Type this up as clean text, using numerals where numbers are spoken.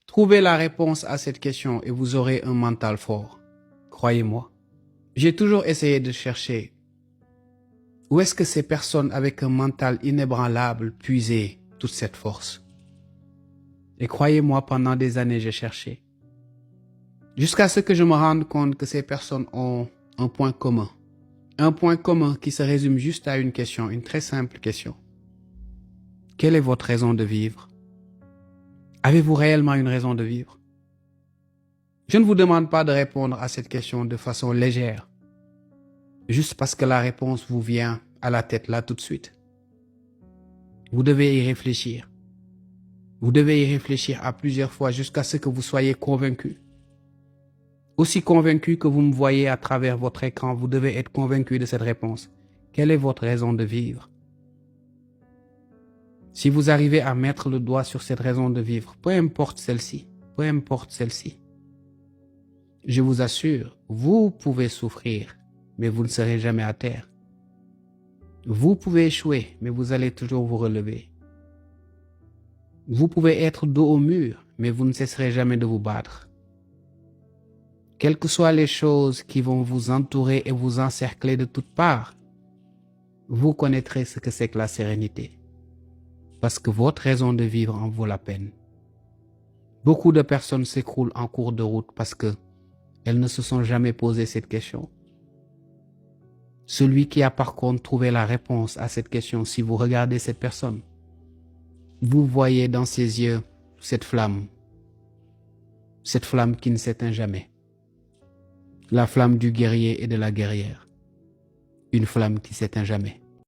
Trouvez la réponse à cette question et vous aurez un mental fort. Croyez-moi. J'ai toujours essayé de chercher où est-ce que ces personnes avec un mental inébranlable puisaient toute cette force. Et croyez-moi, pendant des années, j'ai cherché. Jusqu'à ce que je me rende compte que ces personnes ont un point commun. Un point commun qui se résume juste à une question, une très simple question. Quelle est votre raison de vivre? Avez-vous réellement une raison de vivre? Je ne vous demande pas de répondre à cette question de façon légère, juste parce que la réponse vous vient à la tête là tout de suite. Vous devez y réfléchir. Vous devez y réfléchir à plusieurs fois jusqu'à ce que vous soyez convaincu. Aussi convaincu que vous me voyez à travers votre écran, vous devez être convaincu de cette réponse. Quelle est votre raison de vivre? Si vous arrivez à mettre le doigt sur cette raison de vivre, peu importe celle-ci, je vous assure, vous pouvez souffrir, mais vous ne serez jamais à terre. Vous pouvez échouer, mais vous allez toujours vous relever. Vous pouvez être dos au mur, mais vous ne cesserez jamais de vous battre. Quelles que soient les choses qui vont vous entourer et vous encercler de toutes parts, vous connaîtrez ce que c'est que la sérénité. Parce que votre raison de vivre en vaut la peine. Beaucoup de personnes s'écroulent en cours de route parce que elles ne se sont jamais posé cette question. Celui qui a par contre trouvé la réponse à cette question, si vous regardez cette personne, vous voyez dans ses yeux cette flamme qui ne s'éteint jamais. La flamme du guerrier et de la guerrière. Une flamme qui ne s'éteint jamais.